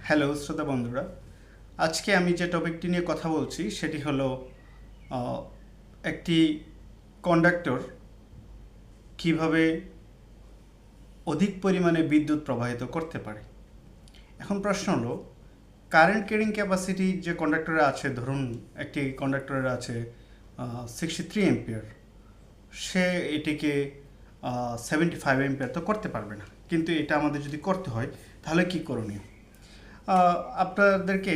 Hello শ্রোতা বন্ধুরা, আজকে আমি যে টপিকটি নিয়ে কথা বলছি সেটি হলো আহ, একটি কন্ডাক্টর কিভাবে অধিক পরিমাণে বিদ্যুৎ প্রবাহিত করতে পারে। এখন প্রশ্ন হলো, কারেন্ট ক্যারিং ক্যাপাসিটি যে কন্ডাক্টরে আছে, ধরুন একটি কন্ডাক্টরের আছে 63 এম্পিয়ার, সে এটিকে 75 এম্পিয়ার তো করতে পারবে না। কিন্তু এটা আমাদের যদি করতে হয় তাহলে কি করণীয়? আপনাদেরকে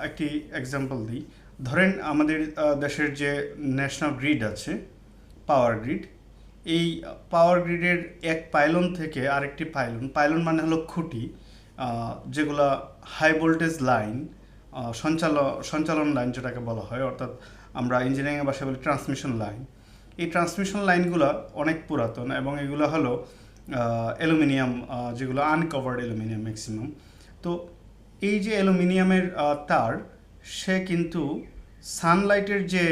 একটি এক্সাম্পল দিই। ধরেন আমাদের দেশের যে ন্যাশনাল গ্রিড আছে, পাওয়ার গ্রিড, এই পাওয়ার গ্রিডের এক পাইলন থেকে আরেকটি পাইলন, পাইলন মানে হলো খুঁটি, যেগুলা হাই ভোল্টেজ লাইন, সঞ্চালন লাইন যেটাকে বলা হয়, অর্থাৎ আমরা ইঞ্জিনিয়ারিং ভাষায় বলি ট্রান্সমিশন লাইন। এই ট্রান্সমিশন লাইনগুলো অনেক পুরাতন এবং এগুলো হলো অ্যালুমিনিয়াম, যেগুলো আনকভার্ড অ্যালুমিনিয়াম ম্যাক্সিমাম। তো এই যে অ্যালুমিনিয়ামের তার, সে কিন্তু সানলাইটের যে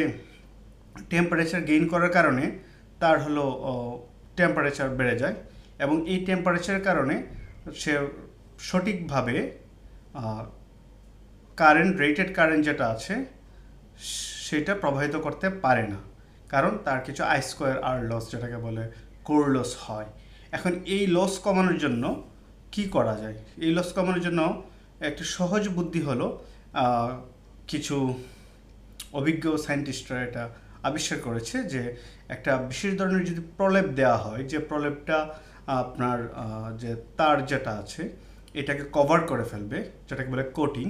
টেম্পারেচার গেইন করার কারণে তার হলো টেম্পারেচার বেড়ে যায় এবং এই টেম্পারেচারের কারণে সে সঠিকভাবে কারেন্ট, রেটেড কারেন্ট যেটা আছে সেটা প্রবাহিত করতে পারে না, কারণ তার কিছু আই স্কোয়ার আর লস, যেটাকে বলে কোর লস হয়। এখন এই লস কমানোর জন্য কি করা যায়? এই লস কমানোর জন্য একটি সহজ বুদ্ধি হলো, কিছু অভিজ্ঞ সায়েন্টিস্টরা এটা আবিষ্কার করেছে যে একটা বিশেষ ধরনের যদি প্রলেপ দেওয়া হয়, যে প্রলেপটা আপনার যে তার যেটা আছে এটাকে কভার করে ফেলবে, যেটাকে বলে কোটিং।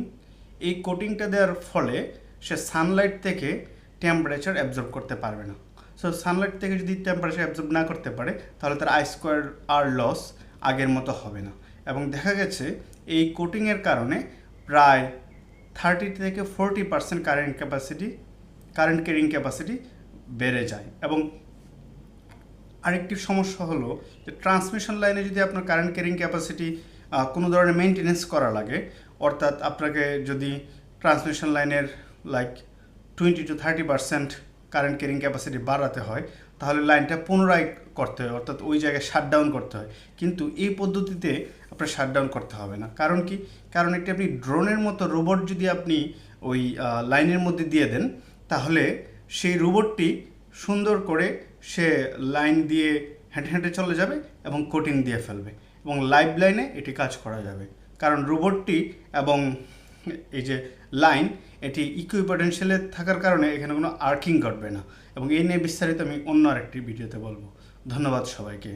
এই কোটিংটা দেওয়ার ফলে সে সানলাইট থেকে টেম্পারেচার অ্যাবজর্ব করতে পারবে না। সো সানলাইট থেকে যদি টেম্পারেচার অ্যাবজর্ব না করতে পারে তাহলে তার আই স্কোয়ার আর লস আগের মতো হবে না। এবং দেখা গেছে এই কোটিংয়ের কারণে প্রায় 30 থেকে 40% কারেন্ট ক্যারিং ক্যাপাসিটি বেড়ে যায়। এবং আরেকটি সমস্যা হলো যে ট্রান্সমিশন লাইনে যদি আপনার কারেন্ট ক্যারিং ক্যাপাসিটি কোনো ধরনের মেনটেনেন্স করা লাগে, অর্থাৎ আপনাকে যদি ট্রান্সমিশন লাইনের 20 to 30% কারেন্ট ক্যারিং ক্যাপাসিটি বাড়াতে হয়, তাহলে লাইনটা পুনরায় করতে হয়, অর্থাৎ ওই জায়গায় শাটডাউন করতে হয়। কিন্তু এই পদ্ধতিতে আপনার শাটডাউন করতে হবে না। কারণ কি? কারণ একটি আপনি ড্রোনের মতো রোবট যদি আপনি ওই লাইনের মধ্যে দিয়ে দেন, তাহলে সেই রোবটটি সুন্দর করে সে লাইন দিয়ে হেঁটে হেঁটে চলে যাবে এবং কোটিং দিয়ে ফেলবে এবং লাইভ লাইনে এটি কাজ করা যাবে। কারণ রোবটটি এবং এই যে লাইন, এটি ইকুইপোটেনশিয়ালে থাকার কারণে এখানে কোনো আর্কিং ঘটবে না। এবং এই নিয়ে বিস্তারিত আমি অন্য আরেকটি ভিডিওতে বলবো। ধন্যবাদ সবাইকে।